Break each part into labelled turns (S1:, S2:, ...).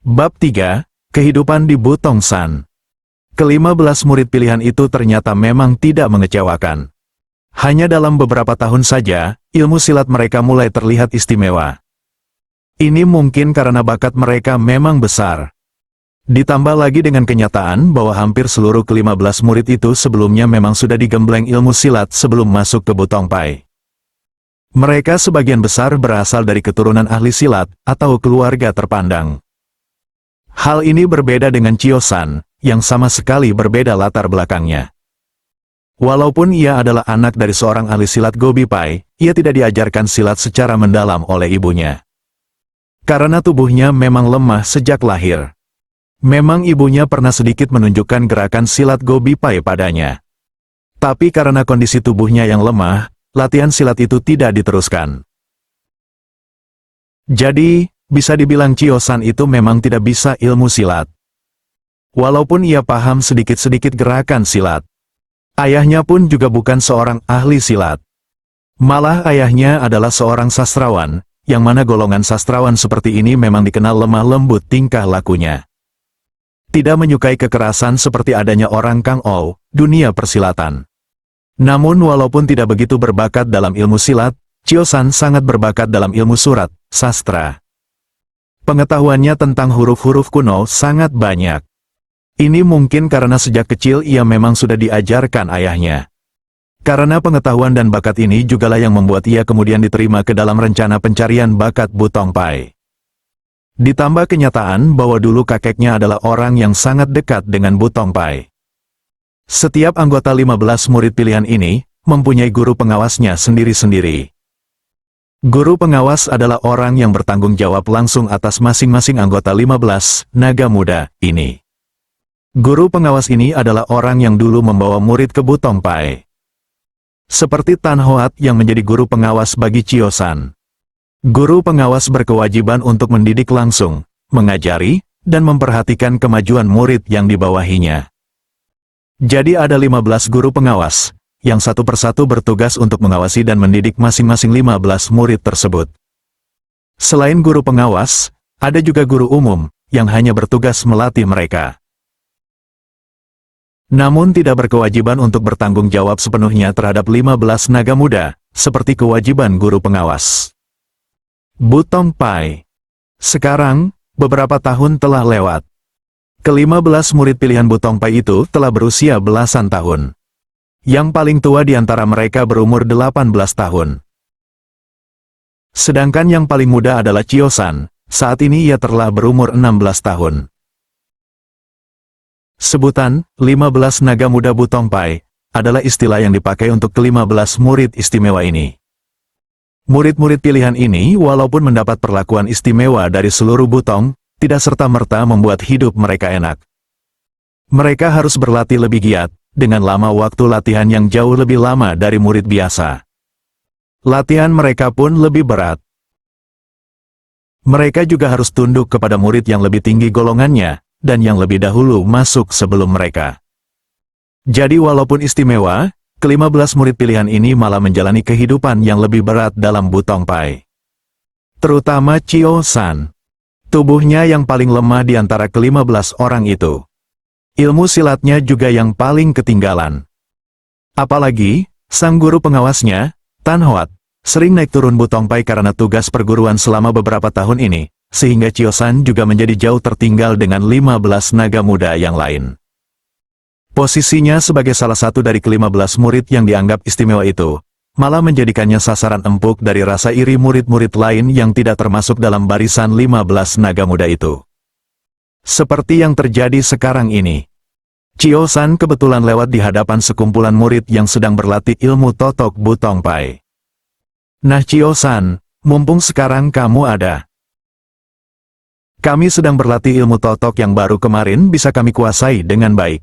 S1: Bab 3, Kehidupan di Butong San. Ke-15 murid pilihan itu ternyata memang tidak mengecewakan. Hanya dalam beberapa tahun saja, ilmu silat mereka mulai terlihat istimewa. Ini mungkin karena bakat mereka memang besar. Ditambah lagi dengan kenyataan bahwa hampir seluruh ke-15 murid itu sebelumnya memang sudah digembleng ilmu silat sebelum masuk ke Butong Pai. Mereka sebagian besar berasal dari keturunan ahli silat atau keluarga terpandang. Hal ini berbeda dengan Chio-san, yang sama sekali berbeda latar belakangnya. Walaupun ia adalah anak dari seorang ahli silat Gobi Pai, ia tidak diajarkan silat secara mendalam oleh ibunya. Karena tubuhnya memang lemah sejak lahir. Memang ibunya pernah sedikit menunjukkan gerakan silat Gobi Pai padanya. Tapi karena kondisi tubuhnya yang lemah, latihan silat itu tidak diteruskan. Jadi, bisa dibilang Chio-san itu memang tidak bisa ilmu silat. Walaupun ia paham sedikit-sedikit gerakan silat. Ayahnya pun juga bukan seorang ahli silat. Malah ayahnya adalah seorang sastrawan, yang mana golongan sastrawan seperti ini memang dikenal lemah lembut tingkah lakunya. Tidak menyukai kekerasan seperti adanya orang Kang Ou, dunia persilatan. Namun walaupun tidak begitu berbakat dalam ilmu silat, Chio-san sangat berbakat dalam ilmu surat, sastra. Pengetahuannya tentang huruf-huruf kuno sangat banyak. Ini mungkin karena sejak kecil ia memang sudah diajarkan ayahnya. Karena pengetahuan dan bakat ini jugalah yang membuat ia kemudian diterima ke dalam rencana pencarian bakat Butong Pai. Ditambah kenyataan bahwa dulu kakeknya adalah orang yang sangat dekat dengan Butong Pai. Setiap anggota 15 murid pilihan ini mempunyai guru pengawasnya sendiri-sendiri. Guru pengawas adalah orang yang bertanggung jawab langsung atas masing-masing anggota 15 naga muda ini. Guru pengawas ini adalah orang yang dulu membawa murid ke Butong Pai. Seperti Tan Hoat yang menjadi guru pengawas bagi Chio-san. Guru pengawas berkewajiban untuk mendidik langsung, mengajari, dan memperhatikan kemajuan murid yang dibawahinya. Jadi ada 15 guru pengawas, yang satu persatu bertugas untuk mengawasi dan mendidik masing-masing 15 murid tersebut. Selain guru pengawas, ada juga guru umum, yang hanya bertugas melatih mereka. Namun tidak berkewajiban untuk bertanggung jawab sepenuhnya terhadap 15 naga muda, seperti kewajiban guru pengawas. Butong Pai. Sekarang, beberapa tahun telah lewat. Ke-15 murid pilihan Butong Pai itu telah berusia belasan tahun. Yang paling tua di antara mereka berumur 18 tahun. Sedangkan yang paling muda adalah Chio-san, saat ini ia telah berumur 16 tahun. Sebutan, 15 naga muda Butong Pai, adalah istilah yang dipakai untuk ke-15 murid istimewa ini. Murid-murid pilihan ini walaupun mendapat perlakuan istimewa dari seluruh Butong, tidak serta-merta membuat hidup mereka enak. Mereka harus berlatih lebih giat, dengan lama waktu latihan yang jauh lebih lama dari murid biasa. Latihan mereka pun lebih berat. Mereka juga harus tunduk kepada murid yang lebih tinggi golongannya, dan yang lebih dahulu masuk sebelum mereka. Jadi walaupun istimewa, ke-15 murid pilihan ini malah menjalani kehidupan yang lebih berat dalam Butong Pai. Terutama Chio-san. Tubuhnya yang paling lemah di antara ke-15 orang itu. Ilmu silatnya juga yang paling ketinggalan. Apalagi, sang guru pengawasnya, Tan Hoat, sering naik turun Butong Pai karena tugas perguruan selama beberapa tahun ini, sehingga Chio-san juga menjadi jauh tertinggal dengan 15 naga muda yang lain. Posisinya sebagai salah satu dari ke-15 murid yang dianggap istimewa itu, malah menjadikannya sasaran empuk dari rasa iri murid-murid lain yang tidak termasuk dalam barisan 15 naga muda itu. Seperti yang terjadi sekarang ini. Chio-san kebetulan lewat di hadapan sekumpulan murid yang sedang berlatih ilmu totok Butong Pai. Nah Chio-san, mumpung sekarang kamu ada. Kami sedang berlatih ilmu totok yang baru kemarin bisa kami kuasai dengan baik.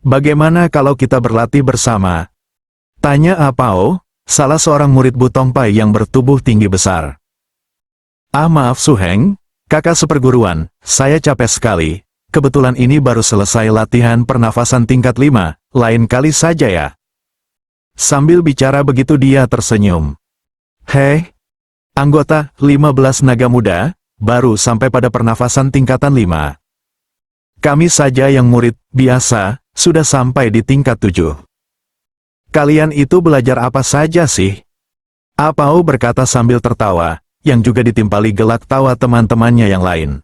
S1: Bagaimana kalau kita berlatih bersama? Tanya Apao, salah seorang murid Butong Pai yang bertubuh tinggi besar. Ah maaf Suheng, kakak seperguruan, saya capek sekali. Kebetulan ini baru selesai latihan pernafasan tingkat 5, lain kali saja ya. Sambil bicara begitu dia tersenyum. Hei, anggota 15 naga muda, baru sampai pada pernafasan tingkatan 5. Kami saja yang murid biasa, sudah sampai di tingkat 7. Kalian itu belajar apa saja sih? Apao berkata sambil tertawa, yang juga ditimpali gelak tawa teman-temannya yang lain.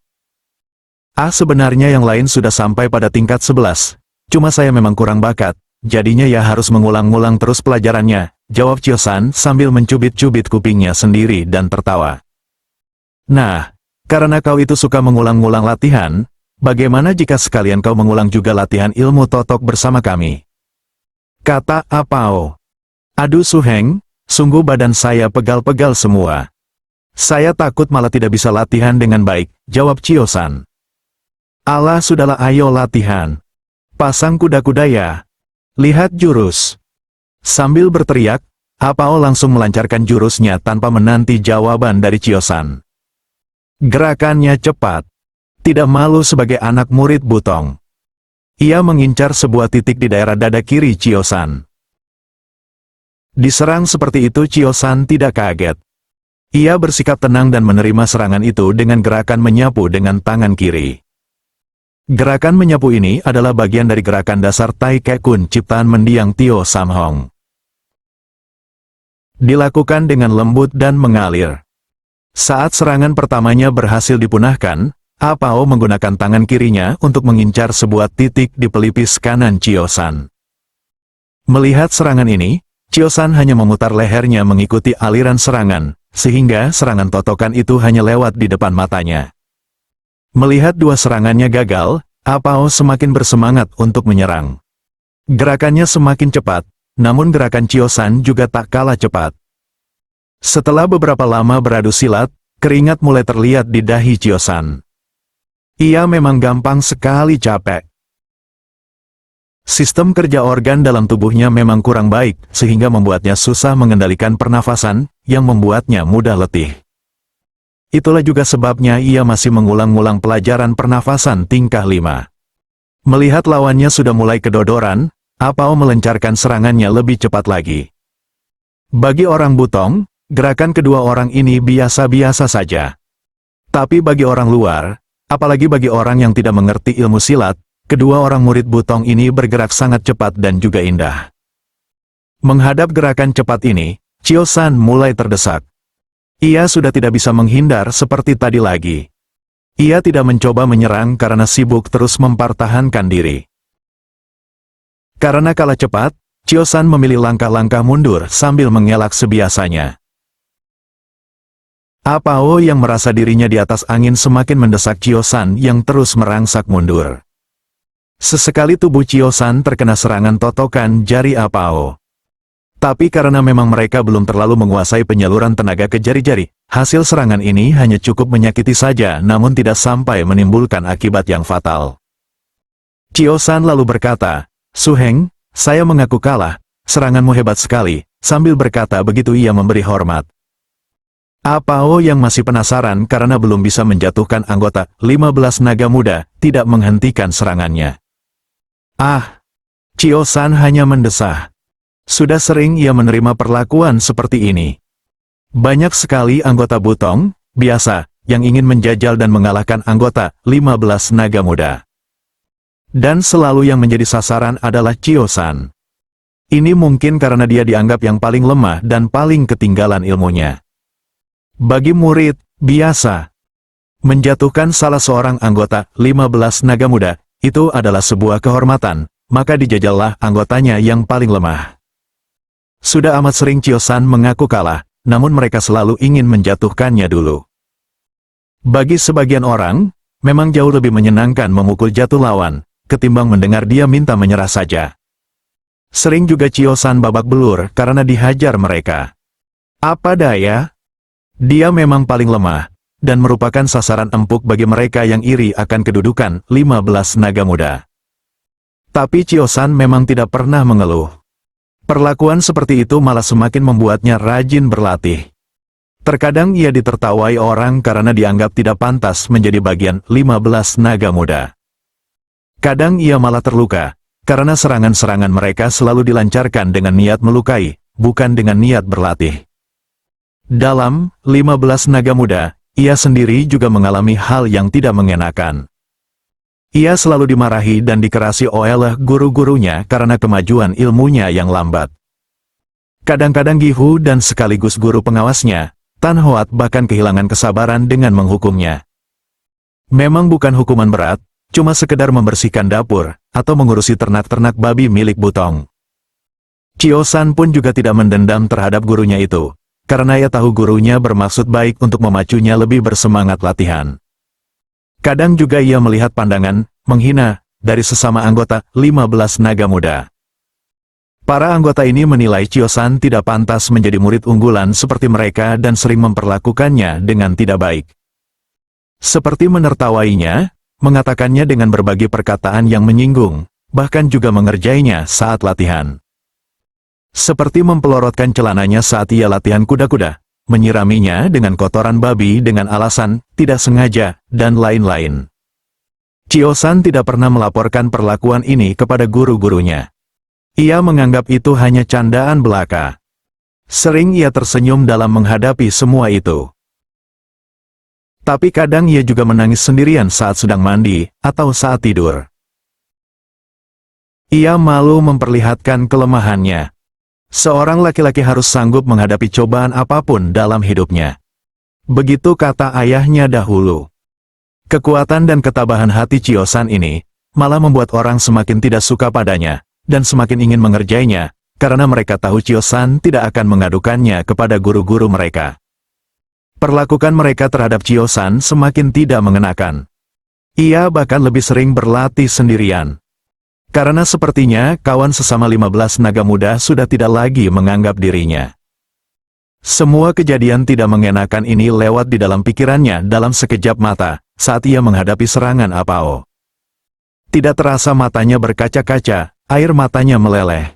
S1: Sebenarnya yang lain sudah sampai pada tingkat 11. Cuma saya memang kurang bakat, jadinya ya harus mengulang-ulang terus pelajarannya, jawab Chio-san sambil mencubit-cubit kupingnya sendiri dan tertawa. Nah, karena kau itu suka mengulang-ulang latihan, bagaimana jika sekalian kau mengulang juga latihan ilmu totok bersama kami? Kata Apao. Aduh Suheng, sungguh badan saya pegal-pegal semua. Saya takut malah tidak bisa latihan dengan baik, jawab Chio-san. Alah sudahlah ayo latihan. Pasang kuda-kuda ya. Lihat jurus. Sambil berteriak, Apao langsung melancarkan jurusnya tanpa menanti jawaban dari Chio-san. Gerakannya cepat. Tidak malu sebagai anak murid Butong. Ia mengincar sebuah titik di daerah dada kiri Chio-san. Diserang seperti itu Chio-san tidak kaget. Ia bersikap tenang dan menerima serangan itu dengan gerakan menyapu dengan tangan kiri. Gerakan menyapu ini adalah bagian dari gerakan dasar Tai Kek Kun ciptaan mendiang Tio Sam Hong. Dilakukan dengan lembut dan mengalir. Saat serangan pertamanya berhasil dipunahkan, Apao menggunakan tangan kirinya untuk mengincar sebuah titik di pelipis kanan Chio-san. Melihat serangan ini, Chio-san hanya memutar lehernya mengikuti aliran serangan, sehingga serangan totokan itu hanya lewat di depan matanya. Melihat dua serangannya gagal, Apao semakin bersemangat untuk menyerang. Gerakannya semakin cepat, namun gerakan Chio-san juga tak kalah cepat. Setelah beberapa lama beradu silat, keringat mulai terlihat di dahi Chio-san. Ia memang gampang sekali capek. Sistem kerja organ dalam tubuhnya memang kurang baik, sehingga membuatnya susah mengendalikan pernafasan, yang membuatnya mudah letih. Itulah juga sebabnya ia masih mengulang-ulang pelajaran pernafasan tingkah 5. Melihat lawannya sudah mulai kedodoran, Apao melancarkan serangannya lebih cepat lagi. Bagi orang Butong, gerakan kedua orang ini biasa-biasa saja. Tapi bagi orang luar, apalagi bagi orang yang tidak mengerti ilmu silat, kedua orang murid Butong ini bergerak sangat cepat dan juga indah. Menghadap gerakan cepat ini, Chio-san mulai terdesak. Ia sudah tidak bisa menghindar seperti tadi lagi. Ia tidak mencoba menyerang karena sibuk terus mempertahankan diri. Karena kalah cepat, Chio-san memilih langkah-langkah mundur sambil mengelak sebiasanya. Apao yang merasa dirinya di atas angin semakin mendesak Chio-san yang terus merangsak mundur. Sesekali tubuh Chio-san terkena serangan totokan jari Apao. Tapi karena memang mereka belum terlalu menguasai penyaluran tenaga ke jari-jari, hasil serangan ini hanya cukup menyakiti saja namun tidak sampai menimbulkan akibat yang fatal. Chio-san lalu berkata, Suheng, saya mengaku kalah, seranganmu hebat sekali, sambil berkata begitu ia memberi hormat. Apao yang masih penasaran karena belum bisa menjatuhkan anggota 15 naga muda, tidak menghentikan serangannya. Chio-san hanya mendesah. Sudah sering ia menerima perlakuan seperti ini. Banyak sekali anggota Butong, biasa, yang ingin menjajal dan mengalahkan anggota 15 naga muda. Dan selalu yang menjadi sasaran adalah Chio-san. Ini mungkin karena dia dianggap yang paling lemah dan paling ketinggalan ilmunya. Bagi murid, biasa, menjatuhkan salah seorang anggota 15 naga muda, itu adalah sebuah kehormatan, maka dijajallah anggotanya yang paling lemah. Sudah amat sering Chio-san mengaku kalah, namun mereka selalu ingin menjatuhkannya dulu. Bagi sebagian orang, memang jauh lebih menyenangkan memukul jatuh lawan, ketimbang mendengar dia minta menyerah saja. Sering juga Chio-san babak belur karena dihajar mereka. Apa daya? Dia memang paling lemah, dan merupakan sasaran empuk bagi mereka yang iri akan kedudukan 15 naga muda. Tapi Chio-san memang tidak pernah mengeluh. Perlakuan seperti itu malah semakin membuatnya rajin berlatih. Terkadang ia ditertawai orang karena dianggap tidak pantas menjadi bagian 15 naga muda. Kadang ia malah terluka, karena serangan-serangan mereka selalu dilancarkan dengan niat melukai, bukan dengan niat berlatih. Dalam 15 naga muda, ia sendiri juga mengalami hal yang tidak mengenakan. Ia selalu dimarahi dan dikerasi oleh guru-gurunya karena kemajuan ilmunya yang lambat. Kadang-kadang Gihu dan sekaligus guru pengawasnya, Tan Hoat bahkan kehilangan kesabaran dengan menghukumnya. Memang bukan hukuman berat, cuma sekedar membersihkan dapur, atau mengurusi ternak-ternak babi milik Butong. Chio-san pun juga tidak mendendam terhadap gurunya itu, karena ia tahu gurunya bermaksud baik untuk memacunya lebih bersemangat latihan. Kadang juga ia melihat pandangan menghina dari sesama anggota 15 naga muda. Para anggota ini menilai Chio-san tidak pantas menjadi murid unggulan seperti mereka dan sering memperlakukannya dengan tidak baik. Seperti menertawainya, mengatakannya dengan berbagai perkataan yang menyinggung, bahkan juga mengerjainya saat latihan. Seperti mempelorotkan celananya saat ia latihan kuda-kuda, menyiraminya dengan kotoran babi dengan alasan tidak sengaja, dan lain-lain. Chio-san tidak pernah melaporkan perlakuan ini kepada guru-gurunya. Ia menganggap itu hanya candaan belaka. Sering ia tersenyum dalam menghadapi semua itu. Tapi kadang ia juga menangis sendirian saat sedang mandi, atau saat tidur. Ia malu memperlihatkan kelemahannya. Seorang laki-laki harus sanggup menghadapi cobaan apapun dalam hidupnya. Begitu kata ayahnya dahulu. Kekuatan dan ketabahan hati Chio-san ini, malah membuat orang semakin tidak suka padanya, dan semakin ingin mengerjainya, karena mereka tahu Chio-san tidak akan mengadukannya kepada guru-guru mereka. Perlakukan mereka terhadap Chio-san semakin tidak mengenakan. Ia bahkan lebih sering berlatih sendirian. Karena sepertinya kawan sesama 15 naga muda sudah tidak lagi menganggap dirinya. Semua kejadian tidak mengenakan ini lewat di dalam pikirannya dalam sekejap mata, saat ia menghadapi serangan Apao. Tidak terasa matanya berkaca-kaca, air matanya meleleh.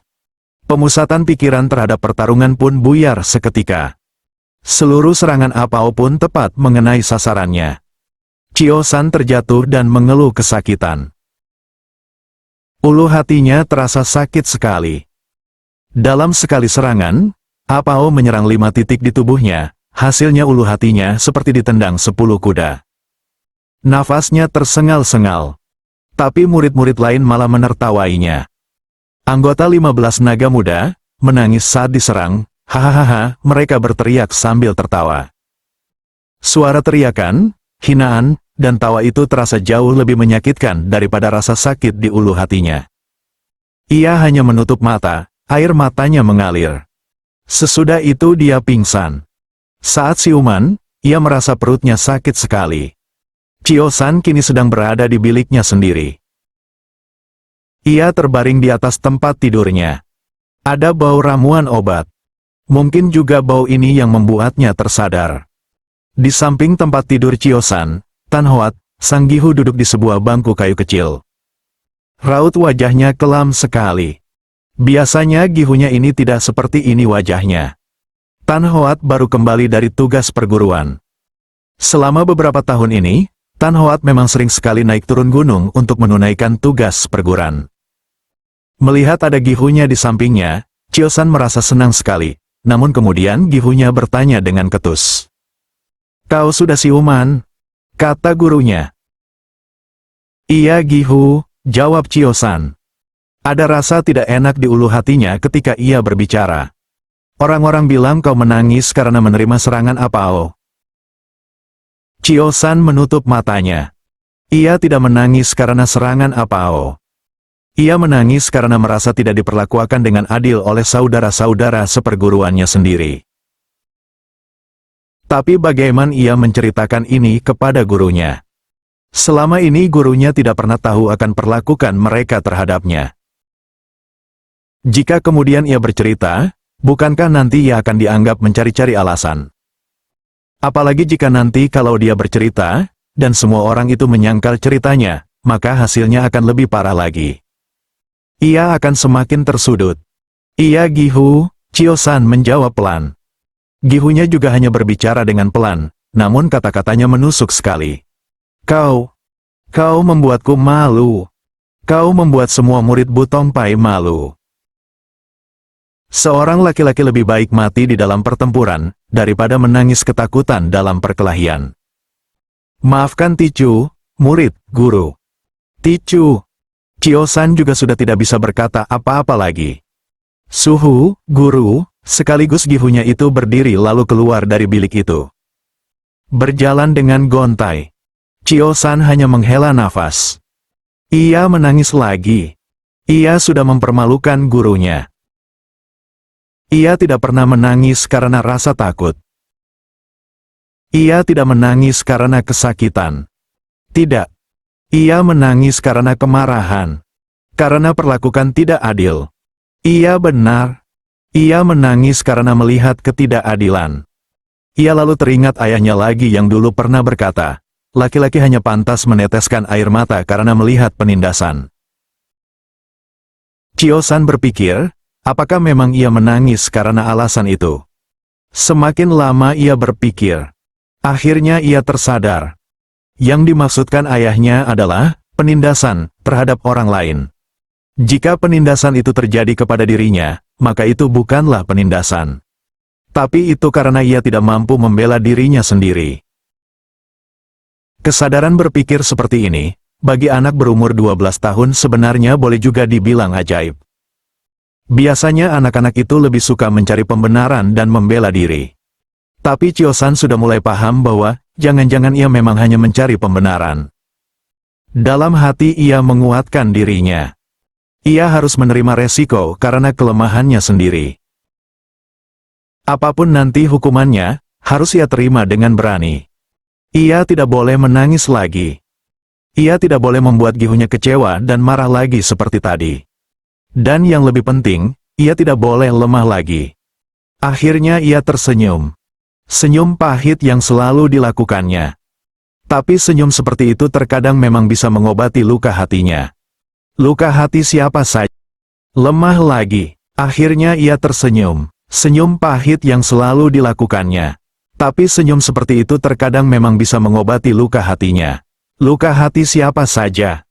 S1: Pemusatan pikiran terhadap pertarungan pun buyar seketika. Seluruh serangan Apao pun tepat mengenai sasarannya. Chio-san terjatuh dan mengeluh kesakitan. Ulu hatinya terasa sakit sekali. Dalam sekali serangan, Apao menyerang 5 titik di tubuhnya, hasilnya ulu hatinya seperti ditendang 10 kuda. Nafasnya tersengal-sengal. Tapi murid-murid lain malah menertawainya. Anggota 15 naga muda, menangis saat diserang, hahaha, mereka berteriak sambil tertawa. Suara teriakan, hinaan, dan tawa itu terasa jauh lebih menyakitkan daripada rasa sakit di ulu hatinya. Ia hanya menutup mata, air matanya mengalir. Sesudah itu dia pingsan. Saat siuman, ia merasa perutnya sakit sekali. Chio-san kini sedang berada di biliknya sendiri. Ia terbaring di atas tempat tidurnya. Ada bau ramuan obat. Mungkin juga bau ini yang membuatnya tersadar. Di samping tempat tidur Chio-san, Tan Hoat, sang Gihu duduk di sebuah bangku kayu kecil. Raut wajahnya kelam sekali. Biasanya Gihunya ini tidak seperti ini wajahnya. Tan Hoat baru kembali dari tugas perguruan. Selama beberapa tahun ini, Tan Hoat memang sering sekali naik turun gunung untuk menunaikan tugas perguruan. Melihat ada Gihunya di sampingnya, Chio-san merasa senang sekali, namun kemudian Gihunya bertanya dengan ketus. "Kau sudah siuman?" kata gurunya. "Iya Gihu," jawab Chio-san. Ada rasa tidak enak di ulu hatinya ketika ia berbicara. "Orang-orang bilang kau menangis karena menerima serangan Apao." Chio-san menutup matanya. Ia tidak menangis karena serangan Apao. Ia menangis karena merasa tidak diperlakukan dengan adil oleh saudara-saudara seperguruannya sendiri. Tapi bagaimana ia menceritakan ini kepada gurunya? Selama ini gurunya tidak pernah tahu akan perlakukan mereka terhadapnya. Jika kemudian ia bercerita, bukankah nanti ia akan dianggap mencari-cari alasan? Apalagi jika nanti kalau dia bercerita, dan semua orang itu menyangkal ceritanya, maka hasilnya akan lebih parah lagi. Ia akan semakin tersudut. "Iya Gihu," Chio-san menjawab pelan. Gihunya juga hanya berbicara dengan pelan, namun kata-katanya menusuk sekali. Kau membuatku malu. Kau membuat semua murid Butong Pai malu." Seorang laki-laki lebih baik mati di dalam pertempuran, daripada menangis ketakutan dalam perkelahian. Maafkan Ticu, murid, guru. Ticu. Chio-san juga sudah tidak bisa berkata apa-apa lagi. Suhu, guru, sekaligus Gihunya itu berdiri lalu keluar dari bilik itu. Berjalan dengan gontai. Chio-san hanya menghela nafas. Ia menangis lagi. Ia sudah mempermalukan gurunya. Ia tidak pernah menangis karena rasa takut. Ia tidak menangis karena kesakitan. Tidak. Ia menangis karena kemarahan. Karena perlakukan tidak adil. Ia benar. Ia menangis karena melihat ketidakadilan. Ia lalu teringat ayahnya lagi yang dulu pernah berkata, laki-laki hanya pantas meneteskan air mata karena melihat penindasan. Chio-san berpikir, apakah memang ia menangis karena alasan itu? Semakin lama ia berpikir. Akhirnya ia tersadar. Yang dimaksudkan ayahnya adalah penindasan terhadap orang lain. Jika penindasan itu terjadi kepada dirinya, maka itu bukanlah penindasan. Tapi itu karena ia tidak mampu membela dirinya sendiri. Kesadaran berpikir seperti ini, bagi anak berumur 12 tahun sebenarnya boleh juga dibilang ajaib. Biasanya anak-anak itu lebih suka mencari pembenaran dan membela diri. Tapi Chio-san sudah mulai paham bahwa, jangan-jangan ia memang hanya mencari pembenaran. Dalam hati ia menguatkan dirinya. Ia harus menerima resiko karena kelemahannya sendiri. Apapun nanti hukumannya, harus ia terima dengan berani. Ia tidak boleh menangis lagi. Ia tidak boleh membuat Gihunya kecewa dan marah lagi seperti tadi. Dan yang lebih penting, ia tidak boleh lemah lagi. Akhirnya ia tersenyum. Senyum pahit yang selalu dilakukannya. Tapi senyum seperti itu terkadang memang bisa mengobati luka hatinya. Luka hati siapa saja. Lemah lagi. Akhirnya ia tersenyum. Senyum pahit yang selalu dilakukannya. Tapi senyum seperti itu terkadang memang bisa mengobati luka hatinya. Luka hati siapa saja.